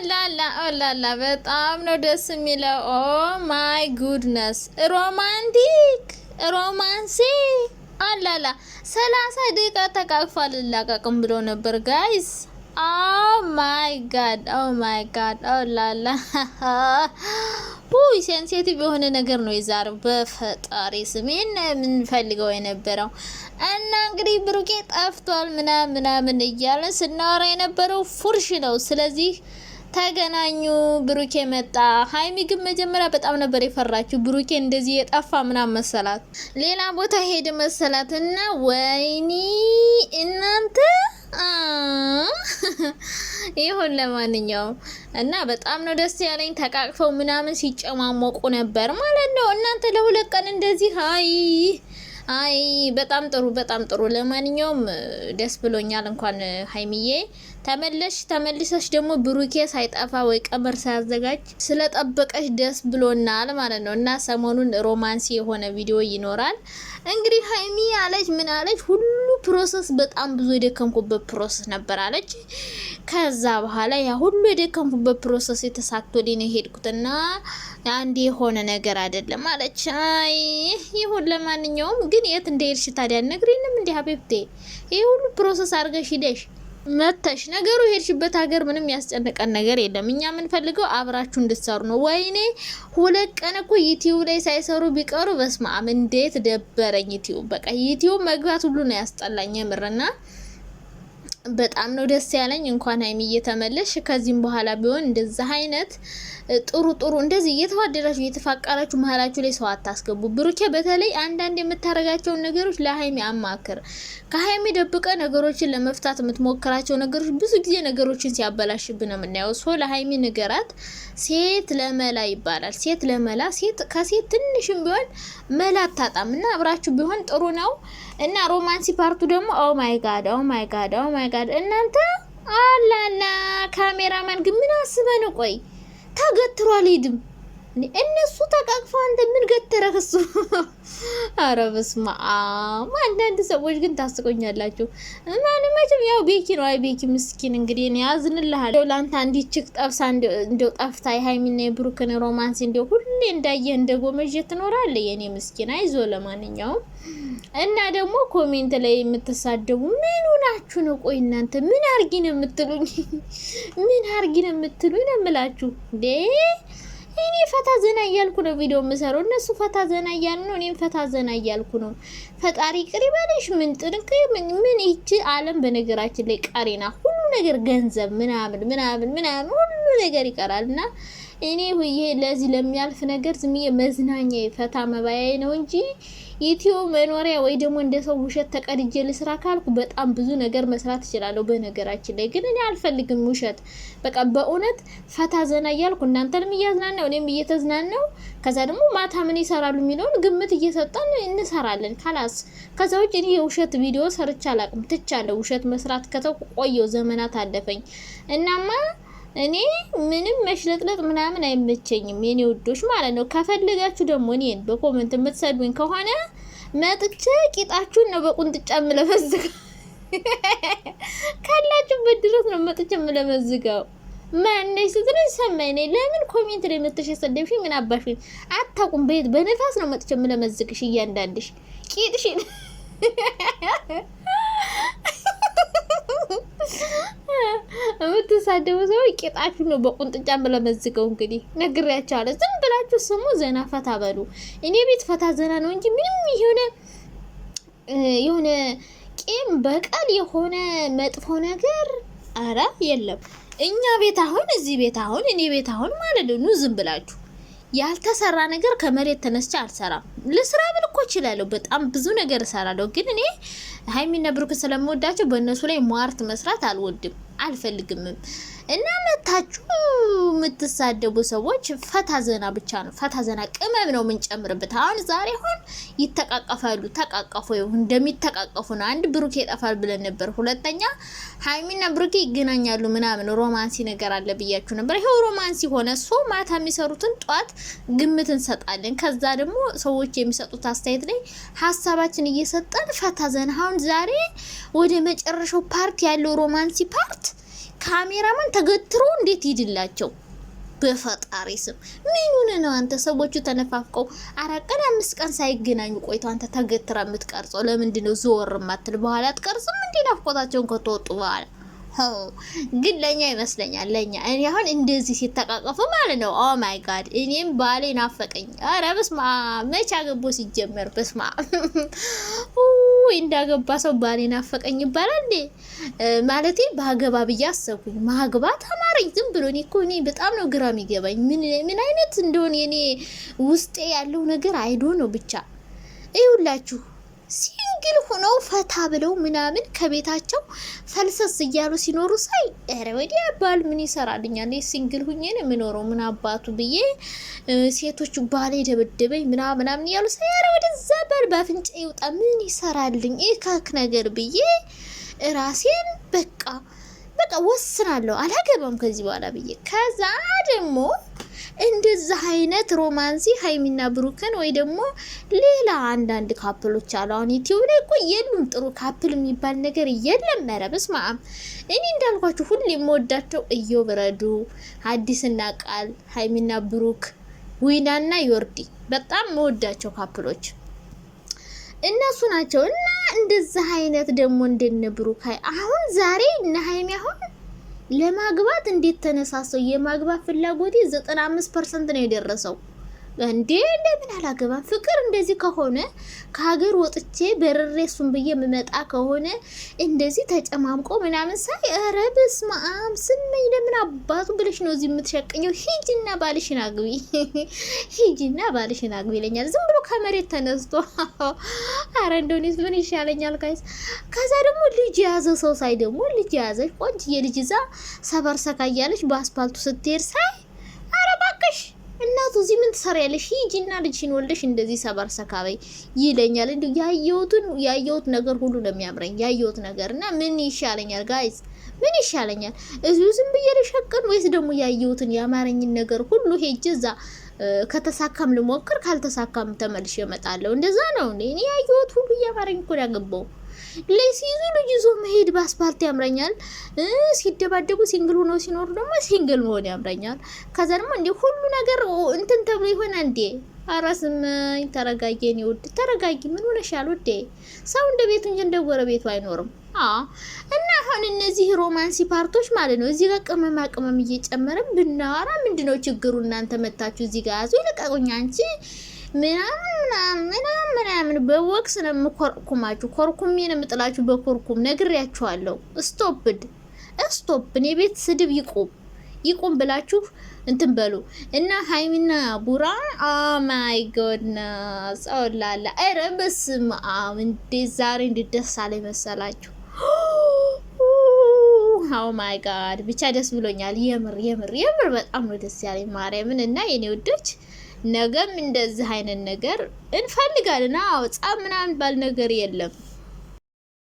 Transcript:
አላላ አላላ በጣም ነው ደስ የሚለው። ኦ ማይ ጉድነስ ሮማንቲክ ሮማንሲ አላላ 30 ደቂቃ ተቃቅፏል። ላቀቅም ብሎ ነበር ጋይስ። ኦ ማይ ጋድ አላላ ሁይ ሴንሲቲቭ የሆነ ነገር ነው የዛሬው። በፈጣሪ ስሜን የምንፈልገው የነበረው እና እንግዲህ ብሩኬ ጠፍቷል ምናምን እያለ ስናወራ የነበረው ፉርሽ ነው። ስለዚህ ተገናኙ። ብሩኬ መጣ። ሀይሚ ግን መጀመሪያ በጣም ነበር የፈራችው። ብሩኬ እንደዚህ የጠፋ ምናምን መሰላት፣ ሌላ ቦታ ሄደ መሰላት እና ወይኒ እናንተ ይሁን ለማንኛውም እና በጣም ነው ደስ ያለኝ። ተቃቅፈው ምናምን ሲጨማሞቁ ነበር ማለት ነው። እናንተ ለሁለት ቀን እንደዚህ አይ በጣም ጥሩ። ለማንኛውም ደስ ብሎኛል። እንኳን ሀይሚዬ ተመልሰሽ ደግሞ ብሩኬ ሳይጠፋ ወይ ቀመር ሳያዘጋጅ ስለጠበቀሽ ደስ ብሎናል ማለት ነው። እና ሰሞኑን ሮማንሲ የሆነ ቪዲዮ ይኖራል። እንግዲህ ሀይሚ አለች ምን አለች፣ ሁሉ ፕሮሰስ በጣም ብዙ የደከምኩበት ፕሮሰስ ነበር አለች። ከዛ በኋላ ያ ሁሉ የደከምኩበት ፕሮሰስ የተሳክቶልኝ ነው ሄድኩትና አንድ የሆነ ነገር አይደለም አለች። አይ ይሁን ለማንኛውም ግን የት እንደሄድሽ ታዲያ ነግሪንም እንዴ ሀቢብቴ? ይሄ ሁሉ ፕሮሰስ አድርገሽ ሂደሽ መተሽ ነገሩ ሄድሽበት ሀገር ምንም ያስጨነቀን ነገር የለም። እኛ የምንፈልገው አብራችሁ እንድትሰሩ ነው። ወይኔ 2 ቀን እኮ ዩቲዩብ ላይ ሳይሰሩ ቢቀሩ በስማም እንዴት ደበረኝ። ዩቲዩብ በቃ ዩቲዩብ መግባት ሁሉ ነው ያስጠላኝ የምርና በጣም ነው ደስ ያለኝ። እንኳን ሀይሚ እየተመለሽ ከዚህም በኋላ ቢሆን እንደዛ አይነት ጥሩ እንደዚህ እየተዋደዳችሁ እየተፋቀራችሁ መሀላችሁ ላይ ሰው አታስገቡ። ብሩኬ በተለይ አንዳንድ የምታረጋቸውን ነገሮች ለሀይሚ አማክር። ከሀይሚ ደብቀ ነገሮችን ለመፍታት የምትሞክራቸው ነገሮች ብዙ ጊዜ ነገሮችን ሲያበላሽብን የምናየው። ሶ ለሀይሚ ንገራት። ሴት ለመላ ይባላል። ሴት ለመላ ከሴት ትንሽም ቢሆን መላ አታጣም እና አብራችሁ ቢሆን ጥሩ ነው። እና ሮማንሲ ፓርቱ ደግሞ ኦ ማይ ጋድ እናንተ አላላ ካሜራማን ግን ምን አስበህ ነው? ቆይ ተገትሯል ሄድም እነሱ ተቃቅፈው አንተ ምን ገተረህ እሱ? አረ በስመ አብ። አንዳንድ ሰዎች ግን ታስቆኛላችሁ። ማንም መቼም ያው ቤኪ ነው። አይ ቤኪ ምስኪን እንግዲህ እኔ ያዝንልሃለሁ ላንተ አንዲት ችክ ጠብሳ እንደው ጠፍታ የሀይሚና የብሩክን ሮማንስ እንደው ሁሌ እንዳየህ እንደጎመጀ ትኖራለህ የኔ ምስኪን። አይዞ ለማንኛውም እና ደግሞ ኮሜንት ላይ የምትሳደቡ ምን ሆናችሁ ነው? ቆይ እናንተ ምን አርጊ ነው የምትሉኝ? ነው የምላችሁ እንዴ? እኔ ፈታ ዘና እያልኩ ነው ቪዲዮ የምሰራው። እነሱ ፈታ ዘና እያሉ ነው፣ እኔም ፈታ ዘና እያልኩ ነው። ፈጣሪ ቅሪ ባለሽ ምን ጥንቅ ምን ይቺ ዓለም በነገራችን ላይ ቀሪና ሁሉ ነገር ገንዘብ ምናምን ሁሉ ነገር ይቀራልና እኔ ይሄ ለዚህ ለሚያልፍ ነገር ዝምዬ መዝናኛ ፈታ መባያዬ ነው እንጂ ዩቲዩብ መኖሪያ ወይ ደግሞ እንደ ሰው ውሸት ተቀድጄ ልስራ ካልኩ በጣም ብዙ ነገር መስራት እችላለሁ። በነገራችን ላይ ግን እኔ አልፈልግም ውሸት። በቃ በእውነት ፈታ ዘና እያልኩ እናንተንም እያዝናናው እኔም እየተዝናናው ከዛ ደግሞ ማታ ምን ይሰራሉ የሚለውን ግምት እየሰጠን እንሰራለን ካላስ። ከዛ ውጭ እኔ የውሸት ቪዲዮ ሰርቻ አላቅም፣ ትቻለሁ። ውሸት መስራት ከተውኩ ቆየው፣ ዘመናት አለፈኝ። እናማ እኔ ምንም መሽለጥለጥ ምናምን አይመቸኝም የኔ ውዶች ማለት ነው። ከፈለጋችሁ ደግሞ እኔን በኮሜንት የምትሰዱኝ ከሆነ መጥቼ ቂጣችሁን ነው በቁንጥጫ ምለመዝጋው። ካላችሁበት ድረስ ነው መጥቼ ምለመዝጋው። ማንነሽ ስትለኝ ሰማይ ነኝ። ለምን ኮሜንት ላይ መጥተሽ ሰደብሽኝ? ምን አባሽኝ አታውቁም። በነፋስ ነው መጥቼ ምለመዝግሽ እያንዳንድሽ ቂጥሽን የምትሳደቡ ሰው ቄጣችሁ ነው በቁንጥጫ ብለመዝገው። እንግዲህ ነግሬያችኋለሁ። ዝም ብላችሁ ስሙ፣ ዘና ፈታ በሉ። እኔ ቤት ፈታ ዘና ነው እንጂ ምንም የሆነ ቂም በቀል የሆነ መጥፎ ነገር አረ የለም። እኛ ቤት አሁን እዚህ ቤት አሁን እኔ ቤት አሁን ማለት ነው ዝም ብላችሁ ያልተሰራ ነገር ከመሬት ተነስቼ አልሰራም። ለስራ ብል እኮ እችላለሁ፣ በጣም ብዙ ነገር እሰራለሁ። ግን እኔ ሀይሚና ብሩክ ስለምወዳቸው በእነሱ ላይ ሟርት መስራት አልወድም አልፈልግምም። እና መታችሁ የምትሳደቡ ሰዎች ፈታ ዘና ብቻ ነው፣ ፈታ ዘና ቅመም ነው የምንጨምርበት። አሁን ዛሬ ይተቃቀፋሉ፣ ተቃቀፉ፣ እንደሚተቃቀፉ ነው። አንድ ብሩክ ይጠፋል ብለን ነበር፣ ሁለተኛ ሀይሚና ብሩክ ይገናኛሉ ምናምን ሮማንሲ ነገር አለ ብያችሁ ነበር። ይሄው ሮማንሲ ሆነ። ሶ ማታ የሚሰሩትን ጧት ግምት እንሰጣለን። ከዛ ደግሞ ሰዎች የሚሰጡት አስተያየት ላይ ሀሳባችን እየሰጠን ፈታ ዘና። አሁን ዛሬ ወደ መጨረሻው ፓርት ያለው ሮማንሲ ፓርት ካሜራማን ተገትሮ እንዴት ይድላቸው? በፈጣሪ ስም ምን ሆነ ነው አንተ? ሰዎቹ ተነፋፍቀው 4 ቀን 5 ቀን ሳይገናኙ ቆይቶ አንተ ተገትራ የምትቀርጸው ለምንድን ነው? ዞር ማትል በኋላ አትቀርጽም እንዴ? ናፍቆታቸውን ከተወጡ በኋላ ግን ለኛ ይመስለኛል ለኛ እኔ አሁን እንደዚህ ሲተቃቀፉ ማለት ነው። ኦ ማይ ጋድ እኔም ባሌ ናፈቀኝ። አረ በስማ መች አገቦ ሲጀመር በስማ እንዳገባ ሰው ባሌ ናፈቀኝ ይባላል እንዴ? ማለቴ ባገባ ብዬ አሰብኩኝ። ማግባት አማረኝ ዝም ብሎ እኔ በጣም ነው ግራ የሚገባኝ። ምን አይነት እንደሆነ የኔ ውስጤ ያለው ነገር አይዶ ነው ብቻ ይውላችሁ ሲንግል ሆነው ፈታ ብለው ምናምን ከቤታቸው ፈልሰስ እያሉ ሲኖሩ ሳይ ኧረ ወዲያ ባል ምን ይሰራልኛል? ሲንግል ሁኜ ነው የምኖረው ምን አባቱ ብዬ ሴቶቹ ባሌ ደበደበኝ ምናምን እያሉ ሳይ ኧረ ወደዛ ባል ባፍንጫ ይውጣ ምን ይሰራልኝ እካክ ነገር ብዬ ራሴን በቃ ወስናለሁ አላገባም ከዚህ በኋላ ብዬ ከዛ ደግሞ እንደዛ አይነት ሮማንሲ ሀይሚና ብሩክን ወይ ደግሞ ሌላ አንዳንድ ካፕሎች አሉ። አሁን ዩቲዩብ ላይ እኮ የሉም ጥሩ ካፕል የሚባል ነገር የለም። ኧረ በስመ አብ እኔ እንዳልኳችሁ ሁሌ የምወዳቸው ኢዮብ ረዱ፣ ሐዲስና ቃል፣ ሀይሚና ብሩክ፣ ዊናና ዮርዲ በጣም የምወዳቸው ካፕሎች እነሱ ናቸው። እና እንደዛ አይነት ደግሞ እንደነ ብሩክ አሁን ዛሬ እነ ሀይሚ አሁን ለማግባት እንዴት ተነሳሰው? የማግባት ፍላጎቴ 95% ነው የደረሰው። እንዴ ለምን አላገባም? ፍቅር እንደዚህ ከሆነ ከሀገር ወጥቼ በርሬ እሱን ብዬ የምመጣ ከሆነ እንደዚህ ተጨማምቆ ምናምን ሳይ ኧረ በስመ አብ ስመኝ ለምን አባቱ ብለሽ ነው እዚህ የምትሸቀኘው? ሂጂና ባልሽን አግቢ ሂጂና ባልሽን አግቢ ይለኛል ዝም ብሎ ከመሬት ተነስቶ። ኧረ እንደውኔስ ምን ይሻለኛል ጋይስ። ከዛ ደግሞ ልጅ የያዘ ሰው ሳይ ደግሞ ልጅ የያዘች ቆንጅዬ ልጅ ይዛ ሰበር ሰካ እያለች በአስፓልቱ ስትሄድ ሳይ ኧረ እባክሽ እናቱ እዚህ ምን ትሰሪያለሽ? ሂጂና ልጅሽን ወልደሽ እንደዚህ ሰበር ሰካበይ ይለኛል። እንዴ ያየሁት ነገር ሁሉ ነው የሚያምረኝ ያየሁት ነገር እና ምን ይሻለኛል ጋይስ? ምን ይሻለኛል? እዚሁ ዝም ብዬ ልሸቅን ወይስ ደግሞ ያየሁትን ያማረኝን ነገር ሁሉ ሄጄ እዛ ከተሳካም ልሞክር ካልተሳካም ተመልሼ እመጣለሁ። እንደዛ ነው እኔ ያየሁት ሁሉ ያማረኝ እኮ ያገባው ለሲዙ ልጅ ይዞ መሄድ በአስፓልት ያምረኛል። ሲደባደቡ ሲንግል ሆኖ ሲኖሩ ደግሞ ሲንግል መሆን ያምረኛል። ከዛ ደግሞ እንዴ ሁሉ ነገር እንትን ተብሎ ይሆና እንዴ? አራስመኝ ተረጋጊ፣ እኔ ውድ ተረጋጊ። ምን ሆነሻል ውዴ? ሰው እንደ ቤቱ እንጂ እንደ ጎረቤቱ አይኖርም። እና አሁን እነዚህ ሮማንሲ ፓርቶች ማለት ነው እዚህ ጋር ቅመም እየጨመረን ብናወራ ምንድነው ችግሩ? እናንተ መታችሁ እዚህ ጋር ያዙ ይልቀቁኝ አንቺ ምናምን በወክስ ነው የምኮርኩማችሁ። ኮርኩሜን የምጥላችሁ በኮርኩም ነግሬያችኋለሁ። ስቶፕ እኔ ቤት ስድብ ይቁም ብላችሁ እንትን በሉ እና ሀይሚና ቡራ ማይ ጎድነስ ኦላላ ኧረ በስመ አብ እንዴት ዛሬ እንዴት ደስ አለኝ መሰላችሁ? ኦ ማይ ጋድ ብቻ ደስ ብሎኛል። የምር በጣም ነው ደስ ያለኝ ማርያምን። እና የኔ ወዶች ነገም እንደዚህ አይነት ነገር እንፈልጋለን። ጻም ምናምን ባል ነገር የለም።